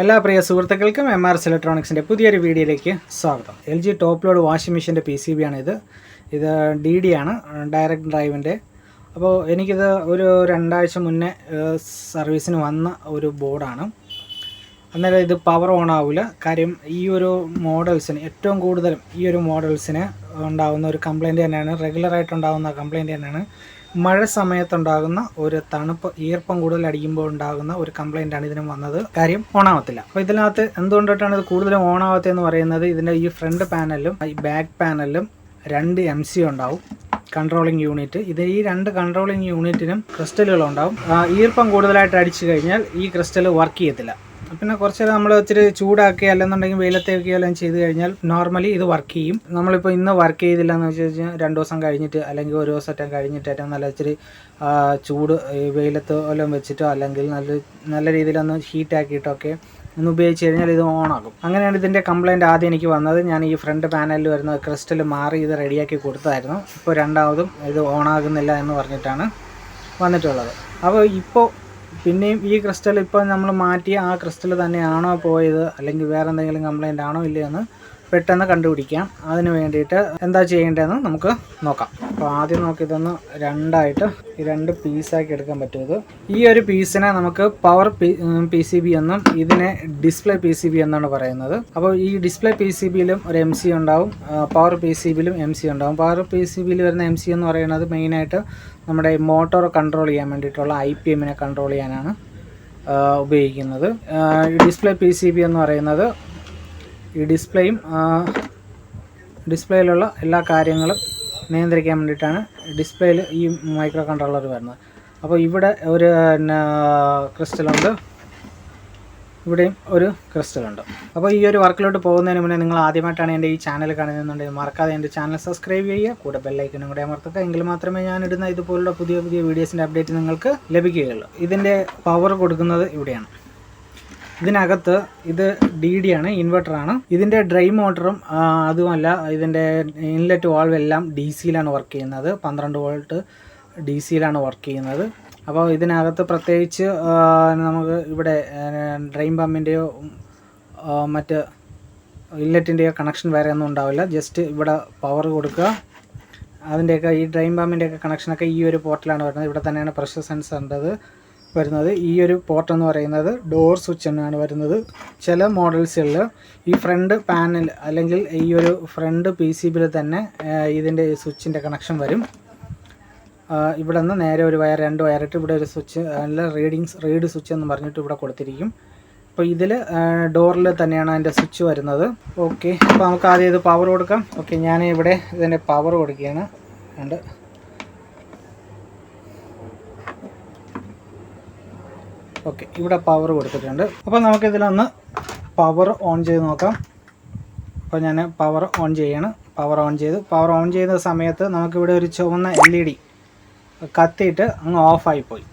എല്ലാ പ്രിയ സുഹൃത്തുക്കൾക്കും MRS ഇലക്ട്രോണിക്സിൻ്റെ പുതിയൊരു വീഡിയോയിലേക്ക് സ്വാഗതം. LG ടോപ്പ് ലോഡ് വാഷിംഗ് മെഷീൻ്റെ PCB ആണിത്. ഇത് DD ആണ്, ഡയറക്റ്റ് ഡ്രൈവിൻ്റെ. അപ്പോൾ എനിക്കിത് ഒരു 2 ആഴ്ച മുന്നേ സർവീസിന് വന്ന ഒരു ബോർഡാണ്. അന്നേരം ഇത് പവർ ഓൺ ആവില്ല. കാര്യം ഈ ഒരു മോഡൽസിന് ഏറ്റവും കൂടുതലും ഈ ഒരു മോഡൽസിന് ഉണ്ടാകുന്ന ഒരു കംപ്ലയിൻറ്റ് തന്നെയാണ്, റെഗുലറായിട്ടുണ്ടാകുന്ന കംപ്ലയിൻറ്റ് തന്നെയാണ്. മഴ സമയത്തുണ്ടാകുന്ന ഒരു തണുപ്പ്, ഈർപ്പം കൂടുതൽ അടിക്കുമ്പോൾ ഉണ്ടാകുന്ന ഒരു കംപ്ലയിൻ്റാണ് ഇതിനും വന്നത്. കാര്യം ഓണാവത്തില്ല. അപ്പോൾ ഇതിനകത്ത് എന്തുകൊണ്ടിട്ടാണ് ഇത് കൂടുതലും ഓണാവത്തതെന്ന് പറയുന്നത്, ഇതിൻ്റെ ഈ ഫ്രണ്ട് പാനലും ഈ ബാക്ക് പാനലിലും 2 MC ഉണ്ടാവും, കൺട്രോളിങ് യൂണിറ്റ്. ഇത് ഈ 2 കൺട്രോളിങ് യൂണിറ്റിനും ക്രിസ്റ്റലുകളുണ്ടാവും. ഈർപ്പം കൂടുതലായിട്ട് അടിച്ചു കഴിഞ്ഞാൽ ഈ ക്രിസ്റ്റൽ വർക്ക് ചെയ്യത്തില്ല. പിന്നെ കുറച്ച് നേരം നമ്മൾ ഇച്ചിരി ചൂടാക്കി അല്ലെന്നുണ്ടെങ്കിൽ വെയിലത്തേക്ക് എല്ലാം ചെയ്ത് കഴിഞ്ഞാൽ നോർമലി ഇത് വർക്ക് ചെയ്യും. നമ്മളിപ്പോൾ ഇന്ന് വർക്ക് ചെയ്തില്ല എന്ന് വെച്ച് കഴിഞ്ഞാൽ 2 ദിവസം കഴിഞ്ഞിട്ട് അല്ലെങ്കിൽ ഒരു ദിവസം കഴിഞ്ഞിട്ട് ഏറ്റവും നല്ല ഇച്ചിരി ചൂട് വെയിലത്ത് എല്ലാം വെച്ചിട്ടോ അല്ലെങ്കിൽ നല്ല രീതിയിലൊന്ന് ഹീറ്റാക്കിയിട്ടൊക്കെ ഒന്ന് ഉപയോഗിച്ച് കഴിഞ്ഞാൽ ഇത് ഓണാകും. അങ്ങനെയാണ് ഇതിൻ്റെ കംപ്ലയിൻറ്റ് ആദ്യം എനിക്ക് വന്നത്. ഞാൻ ഈ ഫ്രണ്ട് പാനലിൽ വരുന്ന ക്രിസ്റ്റൽ മാറി ഇത് റെഡിയാക്കി കൊടുത്തായിരുന്നു. ഇപ്പോൾ രണ്ടാമതും ഇത് ഓണാകുന്നില്ല എന്ന് പറഞ്ഞിട്ടാണ് വന്നിട്ടുള്ളത്. അപ്പോൾ ഇപ്പോൾ പിന്നെയും ഈ ക്രിസ്റ്റൽ ഇപ്പോൾ നമ്മൾ മാറ്റിയ ആ ക്രിസ്റ്റൽ തന്നെയാണോ പോയത് അല്ലെങ്കിൽ വേറെ എന്തെങ്കിലും കംപ്ലയിൻ്റ് ആണോ ഇല്ലയെന്ന് പെട്ടെന്ന് കണ്ടുപിടിക്കാം. അതിന് വേണ്ടിയിട്ട് എന്താ ചെയ്യേണ്ടതെന്ന് നമുക്ക് നോക്കാം. അപ്പോൾ ആദ്യം നമുക്ക് ഇതൊന്ന് രണ്ടായിട്ട് ഈ 2 പീസാക്കി എടുക്കാൻ പറ്റും. ഇത് ഈ ഒരു പീസിനെ നമുക്ക് പവർ PCB എന്നും ഇതിനെ ഡിസ്പ്ലേ PCB എന്നാണ് പറയുന്നത്. അപ്പോൾ ഈ ഡിസ്പ്ലേ PCBയിലും ഒരു MC ഉണ്ടാവും, പവർ PCBയിലും MC ഉണ്ടാവും. പവർ PCBയിൽ വരുന്ന MC എന്ന് പറയുന്നത് മെയിനായിട്ട് നമ്മുടെ മോട്ടോർ കൺട്രോൾ ചെയ്യാൻ വേണ്ടിയിട്ടുള്ള IPM-നെ കൺട്രോൾ ചെയ്യാനാണ് ഉപയോഗിക്കുന്നത്. ഡിസ്പ്ലേ PCB എന്ന് പറയുന്നത് ഈ ഡിസ്പ്ലേയിലുള്ള എല്ലാ കാര്യങ്ങളും നിയന്ത്രിക്കാൻ വേണ്ടിയിട്ടാണ് ഡിസ്പ്ലേയിൽ ഈ മൈക്രോ കൺട്രോളർ വരുന്നത്. അപ്പോൾ ഇവിടെ ഒരു ക്രിസ്റ്റലുണ്ട്, ഇവിടെയും ഒരു ക്രിസ്റ്റലുണ്ട്. അപ്പോൾ ഈ ഒരു വർക്കിലോട്ട് പോകുന്നതിന് മുന്നേ നിങ്ങൾ ആദ്യമായിട്ടാണ് എൻ്റെ ഈ ചാനൽ കാണുന്നുണ്ടെങ്കിൽ മറക്കാതെ എൻ്റെ ചാനൽ സബ്സ്ക്രൈബ് ചെയ്യുക, കൂടെ ബെല്ലൈക്കനും കൂടെ അമർത്തുക. എങ്കിൽ മാത്രമേ ഞാൻ ഇടുന്ന ഇതുപോലുള്ള പുതിയ വീഡിയോസിൻ്റെ അപ്ഡേറ്റ് നിങ്ങൾക്ക് ലഭിക്കുകയുള്ളൂ. ഇതിൻ്റെ പവർ കൊടുക്കുന്നത് ഇവിടെയാണ്. ഇതിനകത്ത് ഇത് DD ആണ്, ഇൻവെർട്ടറാണ്. ഇതിൻ്റെ ഡ്രൈവ് മോട്ടറും അതുമല്ല ഇതിൻ്റെ ഇൻലെറ്റ് വാൾവ് എല്ലാം DC-യിലാണ് വർക്ക് ചെയ്യുന്നത്. 12 വോൾട്ട് DC-യിലാണ് വർക്ക് ചെയ്യുന്നത്. അപ്പോൾ ഇതിനകത്ത് പ്രത്യേകിച്ച് നമുക്ക് ഇവിടെ ഡ്രെയിൻ പമ്പിൻ്റെയോ മറ്റ് ഇൻലെറ്റിൻ്റെയോ കണക്ഷൻ വേറെ ഒന്നും ഉണ്ടാവില്ല. ജസ്റ്റ് ഇവിടെ പവർ കൊടുക്കുക. അതിൻ്റെയൊക്കെ ഈ ഡ്രെയിൻ പമ്പിൻ്റെയൊക്കെ കണക്ഷനൊക്കെ ഈ ഒരു പോർട്ടിലാണ് വരുന്നത്. ഇവിടെ തന്നെയാണ് പ്രഷർ സെൻസറിൻ്റെത് വരുന്നത്. ഈ ഒരു പോർട്ട് എന്ന് പറയുന്നത് ഡോർ സ്വിച്ച് എന്നാണ് വരുന്നത്. ചില മോഡൽസുകളിൽ ഈ ഫ്രണ്ട് പാനൽ അല്ലെങ്കിൽ ഈ ഒരു ഫ്രണ്ട് PCBയിൽ തന്നെ ഇതിൻ്റെ സ്വിച്ചിൻ്റെ കണക്ഷൻ വരും. ഇവിടെ നിന്ന് നേരെ ഒരു വയർ, 2 വയറിട്ട് ഇവിടെ ഒരു സ്വിച്ച്, നല്ല റീഡ് സ്വിച്ച് എന്ന് പറഞ്ഞിട്ട് ഇവിടെ കൊടുത്തിരിക്കും. അപ്പോൾ ഇതിൽ ഡോറിൽ തന്നെയാണ് അതിൻ്റെ സ്വിച്ച് വരുന്നത്. ഓക്കെ, അപ്പോൾ നമുക്ക് ആദ്യം ഇത് പവർ കൊടുക്കാം. ഓക്കെ, ഞാൻ ഇവിടെ ഇതിൻ്റെ പവർ കൊടുക്കുകയാണ്. ഉണ്ട് ഓക്കെ, ഇവിടെ പവർ കൊടുത്തിട്ടുണ്ട്. അപ്പോൾ നമുക്കിതിലൊന്ന് പവർ ഓൺ ചെയ്ത് നോക്കാം. അപ്പോൾ ഞാൻ പവർ ഓൺ ചെയ്യാണ്. പവർ ഓൺ ചെയ്യുന്ന സമയത്ത് നമുക്കിവിടെ ഒരു ചുവന്ന LED കത്തിയിട്ട് അങ്ങ് ഓഫായിപ്പോയി.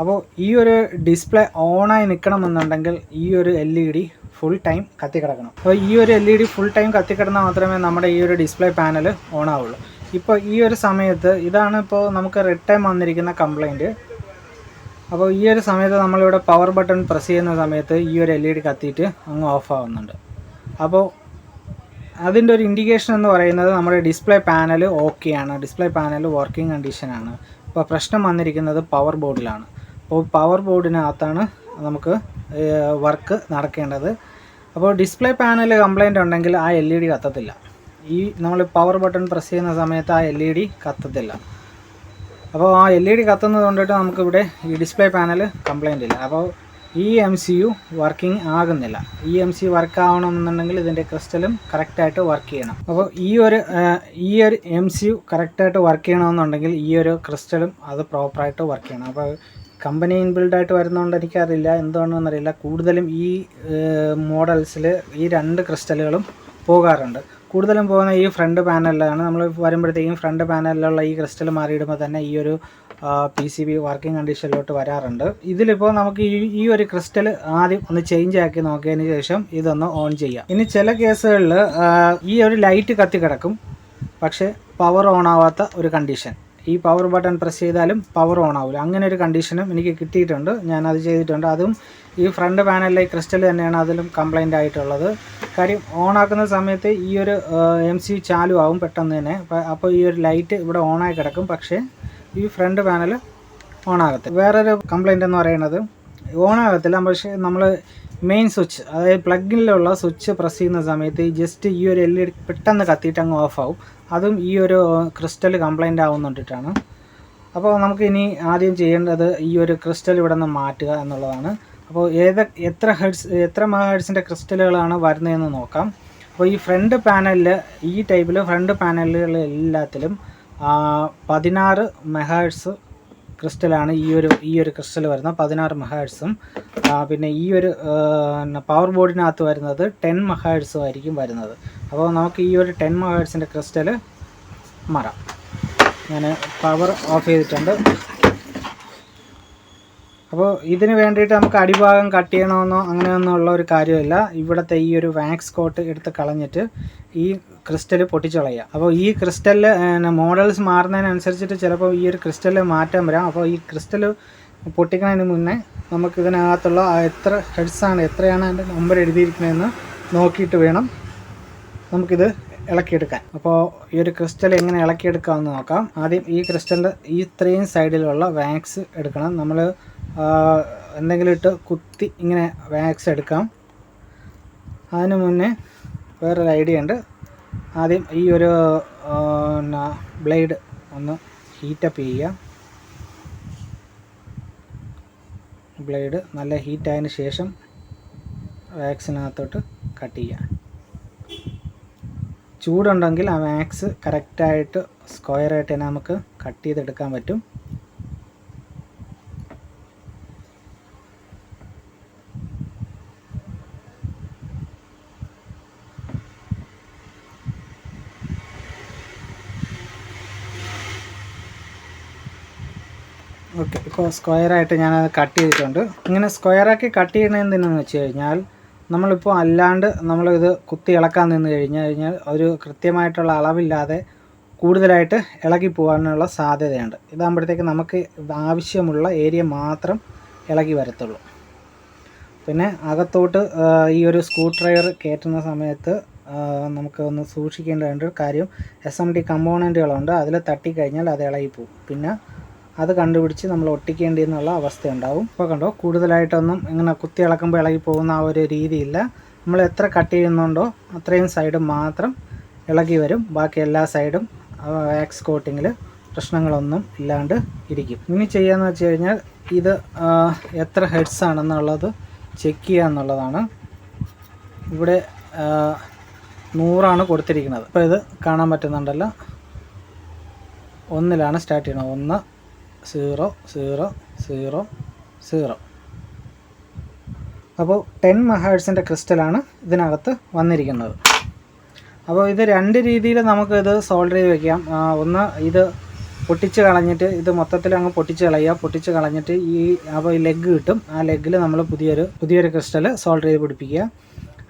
അപ്പോൾ ഈ ഒരു ഡിസ്പ്ലേ ഓണായി നിൽക്കണമെന്നുണ്ടെങ്കിൽ ഈ ഒരു LED ഫുൾ ടൈം കത്തിക്കിടക്കണം. അപ്പോൾ ഈ ഒരു LED ഫുൾ ടൈം കത്തിക്കിടന്നാൽ മാത്രമേ നമ്മുടെ ഈ ഒരു ഡിസ്പ്ലേ പാനൽ ഓണാവുള്ളൂ. ഇപ്പോൾ ഈ ഒരു സമയത്ത് ഇതാണ് ഇപ്പോൾ നമുക്ക് റെഡ് ടൈം വന്നിരിക്കുന്ന കംപ്ലയിൻറ്റ്. അപ്പോൾ ഈ ഒരു സമയത്ത് നമ്മളിവിടെ പവർ ബട്ടൺ പ്രസ് ചെയ്യുന്ന സമയത്ത് ഈ ഒരു LED കത്തിയിട്ട് അങ്ങ് ഓഫ് ആവുന്നുണ്ട്. അപ്പോൾ അതിൻ്റെ ഒരു ഇൻഡിക്കേഷൻ എന്ന് പറയുന്നത് നമ്മുടെ ഡിസ്പ്ലേ പാനൽ ഓക്കെയാണ്, ഡിസ്പ്ലേ പാനൽ വർക്കിംഗ് കണ്ടീഷനാണ്. ഇപ്പോൾ പ്രശ്നം വന്നിരിക്കുന്നത് പവർ ബോർഡിലാണ്. അപ്പോൾ പവർ ബോർഡിനകത്താണ് നമുക്ക് വർക്ക് നടക്കേണ്ടത്. അപ്പോൾ ഡിസ്പ്ലേ പാനൽ കംപ്ലയിൻ്റ് ഉണ്ടെങ്കിൽ ആ LED കത്തത്തില്ല. ഈ നമ്മൾ പവർ ബട്ടൺ പ്രസ് ചെയ്യുന്ന സമയത്ത് ആ LED കത്തത്തില്ല. അപ്പോൾ ആ LED കത്തുന്നത് കൊണ്ടിട്ട് നമുക്കിവിടെ ഈ ഡിസ്പ്ലേ പാനൽ കംപ്ലയിൻ്റ് ഇല്ല. അപ്പോൾ ഈ MCU വർക്കിംഗ് ആകുന്നില്ല. ഈ MC വർക്ക് ആവണമെന്നുണ്ടെങ്കിൽ ഇതിൻ്റെ ക്രിസ്റ്റലും കറക്റ്റായിട്ട് വർക്ക് ചെയ്യണം. അപ്പോൾ ഈ ഒരു MCU കറക്റ്റായിട്ട് വർക്ക് ചെയ്യണമെന്നുണ്ടെങ്കിൽ ഈ ഒരു ക്രിസ്റ്റലും അത് പ്രോപ്പറായിട്ട് വർക്ക് ചെയ്യണം. അപ്പോൾ കമ്പനി ഇൻബിൽഡായിട്ട് വരുന്നതുകൊണ്ട് എനിക്കറിയില്ല, എന്തുകൊണ്ടെന്നറിയില്ല, കൂടുതലും ഈ മോഡൽസിൽ ഈ 2 ക്രിസ്റ്റലുകളും പോകാറുണ്ട്. കൂടുതലും പോകുന്ന ഈ ഫ്രണ്ട് പാനലിലാണ്. നമ്മൾ വരുമ്പോഴത്തേക്കും ഫ്രണ്ട് പാനലിലുള്ള ഈ ക്രിസ്റ്റൽ മാറിയിടുമ്പോൾ തന്നെ ഈ ഒരു PCB വർക്കിംഗ് കണ്ടീഷനിലോട്ട് വരാറുണ്ട്. ഇതിലിപ്പോൾ നമുക്ക് ഈ ഒരു ക്രിസ്റ്റൽ ആദ്യം ഒന്ന് ചേഞ്ച് ആക്കി നോക്കിയതിന് ശേഷം ഇതൊന്ന് ഓൺ ചെയ്യാം. ഇനി ചില കേസുകളിൽ ഈ ഒരു ലൈറ്റ് കത്തി കിടക്കും, പക്ഷേ പവർ ഓൺ ആവാത്ത ഒരു കണ്ടീഷൻ. ഈ പവർ ബട്ടൺ പ്രസ് ചെയ്താലും പവർ ഓൺ ആവില്ല. അങ്ങനെ ഒരു കണ്ടീഷനും എനിക്ക് കിട്ടിയിട്ടുണ്ട്. ഞാനത് ചെയ്തിട്ടുണ്ട്. അതും ഈ ഫ്രണ്ട് പാനലിലെ ക്രിസ്റ്റൽ തന്നെയാണ് അതിലും കംപ്ലൈൻ്റ് ആയിട്ടുള്ളത്. കാര്യം ഓണാക്കുന്ന സമയത്ത് ഈ ഒരു MC ചാലു ആവും പെട്ടെന്ന് തന്നെ. അപ്പോൾ ഈ ഒരു ലൈറ്റ് ഇവിടെ ഓണായി കിടക്കും, പക്ഷേ ഈ ഫ്രണ്ട് പാനൽ ഓണാകത്തില്ല. വേറൊരു കംപ്ലൈൻ്റ് എന്ന് പറയുന്നത് ഓണാകത്തില്ല, പക്ഷേ നമ്മൾ മെയിൻ സ്വിച്ച്, അതായത് പ്ലഗിലുള്ള സ്വിച്ച് പ്രസ് ചെയ്യുന്ന സമയത്ത് ജസ്റ്റ് ഈ ഒരു LED പെട്ടെന്ന് കത്തിയിട്ട് അങ്ങ് ഓഫാവും. അതും ഈ ഒരു ക്രിസ്റ്റൽ കംപ്ലൈൻ്റ് ആവുന്നുണ്ടിട്ടാണ്. അപ്പോൾ നമുക്ക് ഇനി ആദ്യം ചെയ്യേണ്ടത് ഈ ഒരു ക്രിസ്റ്റൽ ഇവിടെ നിന്ന് മാറ്റുക എന്നുള്ളതാണ്. അപ്പോൾ എത്ര മെഗാഹെർട്സിൻ്റെ ക്രിസ്റ്റലുകളാണ് വരുന്നതെന്ന് നോക്കാം. അപ്പോൾ ഈ ഫ്രണ്ട് പാനലിൽ, ഈ ടൈപ്പിൽ ഫ്രണ്ട് പാനലുകൾ എല്ലാത്തിലും 16 മെഗാഹെർട്സ് ക്രിസ്റ്റലാണ് ഈ ഒരു ക്രിസ്റ്റൽ വരുന്നത്, 16 മെഗാഹെർട്സും. പിന്നെ ഈ ഒരു പവർ ബോർഡിനകത്ത് വരുന്നത് 10 മെഗാഹെർട്സും ആയിരിക്കും വരുന്നത്. അപ്പോൾ നമുക്ക് ഈ ഒരു 10 മെഗാഹെർട്സിൻ്റെ ക്രിസ്റ്റൽ മാറാം. ഞാൻ പവർ ഓഫ് ചെയ്തിട്ടുണ്ട്. അപ്പോൾ ഇതിന് വേണ്ടിയിട്ട് നമുക്ക് അടിഭാഗം കട്ട് ചെയ്യണമെന്നോ അങ്ങനെയൊന്നും ഉള്ള ഒരു കാര്യമില്ല. ഇവിടുത്തെ ഈ ഒരു വാക്സ് കോട്ട് എടുത്ത് കളഞ്ഞിട്ട് ഈ ക്രിസ്റ്റൽ പൊട്ടിച്ച് കളയുക. അപ്പോൾ ഈ ക്രിസ്റ്റലിൽ മോഡൽസ് മാറുന്നതിനനുസരിച്ചിട്ട് ചിലപ്പോൾ ഈ ഒരു ക്രിസ്റ്റലിൽ മാറ്റം വരാം. അപ്പോൾ ഈ ക്രിസ്റ്റൽ പൊട്ടിക്കുന്നതിന് മുന്നേ നമുക്ക് ഇതിനകത്തുള്ള എത്ര ഹെഡ്സാണ്, എത്രയാണ് അതിൻ്റെ നമ്പർ എഴുതിയിരിക്കുന്നതെന്ന് നോക്കിയിട്ട് വേണം നമുക്കിത് ഇളക്കിയെടുക്കാൻ. അപ്പോൾ ഈ ഒരു ക്രിസ്റ്റൽ എങ്ങനെ ഇളക്കിയെടുക്കാമെന്ന് നോക്കാം. ആദ്യം ഈ ക്രിസ്റ്റലിൻ്റെ ഈ ഇത്രയും സൈഡിലുള്ള വാക്സ് എടുക്കണം. നമ്മൾ എന്തെങ്കിലും ഇട്ട് കുത്തി ഇങ്ങനെ വാക്സ് എടുക്കാം. അതിന് മുന്നേ വേറൊരു ഐഡിയ ഉണ്ട്. ആദ്യം ഈ ഒരു ബ്ലേഡ് ഒന്ന് ഹീറ്റപ്പ് ചെയ്യുക. ബ്ലേഡ് നല്ല ഹീറ്റായതിന് ശേഷം വാക്സിനകത്തോട്ട് കട്ട് ചെയ്യുക. ചൂടുണ്ടെങ്കിൽ ആ വാക്സ് കറക്റ്റായിട്ട് സ്ക്വയറായിട്ട് തന്നെ നമുക്ക് കട്ട് ചെയ്തെടുക്കാൻ പറ്റും. ഓക്കെ, ഇപ്പോൾ സ്ക്വയറായിട്ട് ഞാനത് കട്ട് ചെയ്തിട്ടുണ്ട്. ഇങ്ങനെ സ്ക്വയറാക്കി കട്ട് ചെയ്യണത് എന്തിനാണെന്ന് വെച്ച് കഴിഞ്ഞാൽ, നമ്മളിപ്പോൾ അല്ലാണ്ട് നമ്മളിത് കുത്തി ഇളക്കാൻ നിന്ന് കഴിഞ്ഞാൽ ഒരു കൃത്യമായിട്ടുള്ള അളവില്ലാതെ കൂടുതലായിട്ട് ഇളകി പോകാനുള്ള സാധ്യതയുണ്ട്. ഇതാകുമ്പോഴത്തേക്ക് നമുക്ക് ആവശ്യമുള്ള ഏരിയ മാത്രം ഇളകി വരത്തുള്ളൂ. പിന്നെ അകത്തോട്ട് ഈ ഒരു സ്ക്രൂ ഡ്രൈവർ കയറ്റുന്ന സമയത്ത് നമുക്ക് ഒന്ന് സൂക്ഷിക്കേണ്ട കാര്യം, SMT കമ്പോണൻറ്റുകളുണ്ട്, അതിൽ തട്ടിക്കഴിഞ്ഞാൽ അത് ഇളകിപ്പോവും. പിന്നെ അത് കണ്ടുപിടിച്ച് നമ്മൾ ഒട്ടിക്കേണ്ടിയെന്നുള്ള അവസ്ഥയുണ്ടാവും. ഇപ്പോൾ കണ്ടോ, കൂടുതലായിട്ടൊന്നും ഇങ്ങനെ കുത്തി ഇളക്കുമ്പോൾ ഇളകി പോകുന്ന ആ ഒരു രീതിയില്ല. നമ്മൾ എത്ര കട്ട് ചെയ്യുന്നുണ്ടോ അത്രയും സൈഡ് മാത്രം ഇളകി വരും. ബാക്കി എല്ലാ സൈഡും വാക്സ് കോട്ടിങ്ങിൽ പ്രശ്നങ്ങളൊന്നും ഇല്ലാണ്ട് ഇരിക്കും. ഇനി ചെയ്യാന്ന് വെച്ച് കഴിഞ്ഞാൽ ഇത് എത്ര ഹെഡ്സ് ആണെന്നുള്ളത് ചെക്ക് ചെയ്യുക എന്നുള്ളതാണ്. ഇവിടെ 100 കൊടുത്തിരിക്കുന്നത്. അപ്പോൾ ഇത് കാണാൻ പറ്റുന്നുണ്ടല്ലോ, 1 സ്റ്റാർട്ട് ചെയ്യണം. 1 0 0 0 0. അപ്പോൾ 10 മെഗാഹെർട്സിൻ്റെ ക്രിസ്റ്റലാണ് ഇതിനകത്ത് വന്നിരിക്കുന്നത്. അപ്പോൾ ഇത് 2 രീതിയിൽ നമുക്കിത് സോൾഡർ ചെയ്ത് വയ്ക്കാം. ഒന്ന്, ഇത് പൊട്ടിച്ച് കളഞ്ഞിട്ട് ഇത് മൊത്തത്തിൽ അങ്ങ് പൊട്ടിച്ച് കളയുക. പൊട്ടിച്ച് കളഞ്ഞിട്ട് അപ്പോൾ ഈ ലെഗ് കിട്ടും. ആ ലെഗിൽ നമ്മൾ പുതിയൊരു ക്രിസ്റ്റൽ സോൾഡർ ചെയ്ത് പിടിപ്പിക്കുക.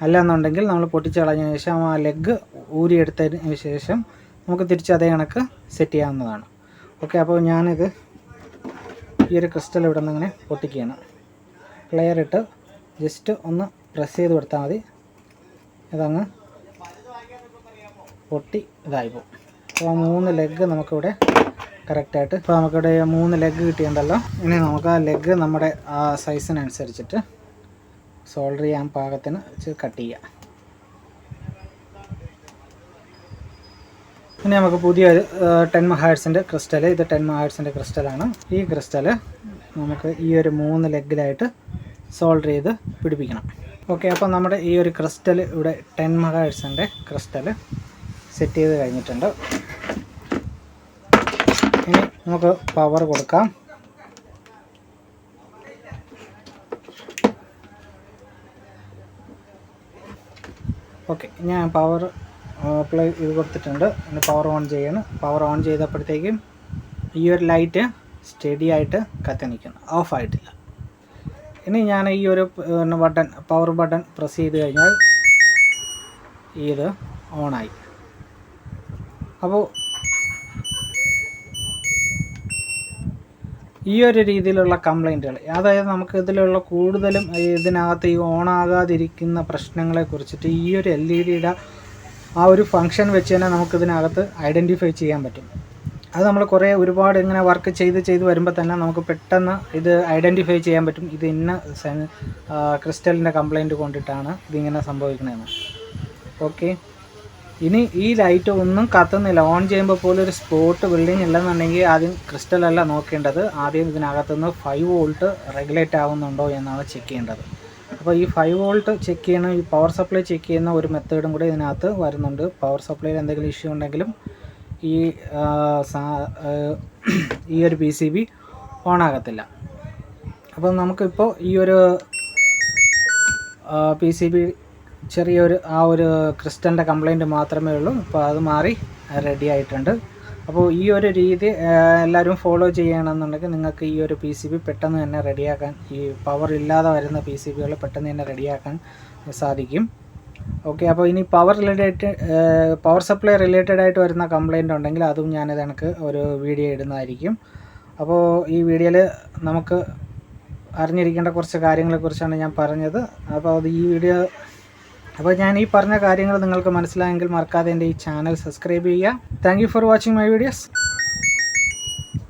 അല്ലെന്നുണ്ടെങ്കിൽ നമ്മൾ പൊട്ടിച്ച് കളഞ്ഞതിന് ശേഷം ആ ലെഗ് ഊരിയെടുത്തതിന് ശേഷം നമുക്ക് തിരിച്ച് അതേ കണക്ക് സെറ്റ് ചെയ്യാവുന്നതാണ്. ഓക്കെ, അപ്പോൾ ഞാനിത് ഈ ഒരു ക്രിസ്റ്റൽ ഇവിടെ നിന്ന് ഇങ്ങനെ പൊട്ടിക്കുകയാണ്. പ്ലെയർ ഇട്ട് ജസ്റ്റ് ഒന്ന് പ്രസ് ചെയ്ത് കൊടുത്താൽ മതി. ഇതങ്ങ് പൊട്ടി ഇതായിപ്പോൾ. അപ്പോൾ 3 ലെഗ് നമുക്കിവിടെ കറക്റ്റായിട്ട്, ഇപ്പോൾ നമുക്കിവിടെ 3 ലെഗ് കിട്ടിയിട്ടുണ്ടല്ലോ. ഇനി നമുക്ക് ആ ലെഗ് നമ്മുടെ ആ സൈസിനനുസരിച്ചിട്ട് സോൾഡർ ചെയ്യാൻ പാകത്തിന് കട്ട് ചെയ്യാം. ഇനി നമുക്ക് പുതിയൊരു 10 മെഗാഹെർട്സിൻ്റെ ക്രിസ്റ്റൽ, ഇത് 10 മെഗാഹെർട്സിൻ്റെ ക്രിസ്റ്റലാണ്. ഈ ക്രിസ്റ്റൽ നമുക്ക് ഈ ഒരു 3 ലെഗിലായിട്ട് സോൾഡർ ചെയ്ത് പിടിപ്പിക്കണം. ഓക്കെ, അപ്പോൾ നമ്മുടെ ഈ ഒരു ക്രിസ്റ്റൽ ഇവിടെ 10 മെഗാഹെർട്സിൻ്റെ ക്രിസ്റ്റൽ സെറ്റ് ചെയ്ത് കഴിഞ്ഞിട്ടുണ്ട്. ഇനി നമുക്ക് പവർ കൊടുക്കാം. ഓക്കെ, ഞാൻ പവർ അപ്ലൈ ചെയ്ത് കൊടുത്തിട്ടുണ്ട്. ഇനി പവർ ഓൺ ചെയ്യണം. പവർ ഓൺ ചെയ്തപ്പോഴത്തേക്കും ഈ ഒരു ലൈറ്റ് സ്റ്റഡി ആയിട്ട് കത്തി നിൽക്കുന്നു, ഓഫായിട്ടില്ല. ഇനി ഞാൻ ഈ ഒരു പവർ ബട്ടൺ പ്രസ് ചെയ്ത് കഴിഞ്ഞാൽ ഇത് ഓണായി. അപ്പോൾ ഈ ഒരു രീതിയിലുള്ള കംപ്ലൈൻറ്റുകൾ, അതായത് നമുക്ക് ഇതിലുള്ള കൂടുതലും ഇതിനകത്ത് ഈ ഓണാകാതിരിക്കുന്ന പ്രശ്നങ്ങളെ കുറിച്ചിട്ട് ഈ ഒരു LED-യുടെ ആ ഒരു ഫങ്ഷൻ വെച്ച് തന്നെ നമുക്കിതിനകത്ത് ഐഡൻറ്റിഫൈ ചെയ്യാൻ പറ്റും. അത് നമ്മൾ ഒരുപാട് ഇങ്ങനെ വർക്ക് ചെയ്ത് വരുമ്പോൾ തന്നെ നമുക്ക് പെട്ടെന്ന് ഇത് ഐഡൻറ്റിഫൈ ചെയ്യാൻ പറ്റും. ഇത് ഇന്ന ക്രിസ്റ്റലിൻ്റെ കംപ്ലൈൻറ്റ് കൊണ്ടിട്ടാണ് ഇതിങ്ങനെ സംഭവിക്കണതെന്ന്. ഓക്കെ, ഇനി ഈ ലൈറ്റ് ഒന്നും കത്തുന്നില്ല, ഓൺ ചെയ്യുമ്പോൾ പോലും ഒരു സ്പോട്ട് ബിൽഡിംഗ് ഇല്ലെന്നുണ്ടെങ്കിൽ ആദ്യം ക്രിസ്റ്റലല്ല നോക്കേണ്ടത്, ആദ്യം ഇതിനകത്തുനിന്ന് 5 വോൾട്ട് റെഗുലേറ്റ് ആവുന്നുണ്ടോ എന്നാണ് ചെക്ക് ചെയ്യേണ്ടത്. അപ്പോൾ ഈ 5 വോൾട്ട് ചെക്ക് ചെയ്യണം, ഈ പവർ സപ്ലൈ ചെക്ക് ചെയ്യുന്ന ഒരു മെത്തേഡും കൂടി ഇതിനകത്ത് വരുന്നുണ്ട്. പവർ സപ്ലൈയിൽ എന്തെങ്കിലും ഇഷ്യൂ ഉണ്ടെങ്കിലും ഈ ഒരു PCB ഓണാകത്തില്ല. അപ്പോൾ നമുക്കിപ്പോൾ ഈ ഒരു PCB ചെറിയൊരു ആ ഒരു ക്രിസ്റ്റലിൻ്റെ കംപ്ലൈൻറ്റ് മാത്രമേ ഉള്ളൂ. അപ്പോൾ അത് മാറി റെഡി ആയിട്ടുണ്ട്. അപ്പോൾ ഈ ഒരു രീതി എല്ലാവരും ഫോളോ ചെയ്യണമെന്നുണ്ടെങ്കിൽ നിങ്ങൾക്ക് ഈ ഒരു PCB പെട്ടെന്ന് തന്നെ റെഡിയാക്കാൻ, ഈ പവർ ഇല്ലാതെ വരുന്ന PCBകൾ പെട്ടെന്ന് തന്നെ റെഡിയാക്കാൻ സാധിക്കും. ഓക്കെ, അപ്പോൾ ഇനി പവർ സപ്ലൈ റിലേറ്റഡ് ആയിട്ട് വരുന്ന കംപ്ലൈൻറ്റ് ഉണ്ടെങ്കിൽ അതും ഞാനിത് എനിക്ക് ഒരു വീഡിയോ ഇടുന്നതായിരിക്കും. അപ്പോൾ ഈ വീഡിയോയിൽ നമുക്ക് അറിഞ്ഞിരിക്കേണ്ട കുറച്ച് കാര്യങ്ങളെക്കുറിച്ചാണ് ഞാൻ പറഞ്ഞത്. അപ്പോൾ ഞാൻ ഈ പറഞ്ഞ കാര്യങ്ങൾ നിങ്ങൾക്ക് മനസ്സിലായെങ്കിൽ മറക്കാതെ എൻ്റെ ഈ ചാനൽ സബ്സ്ക്രൈബ് ചെയ്യുക. Thank you for watching my videos.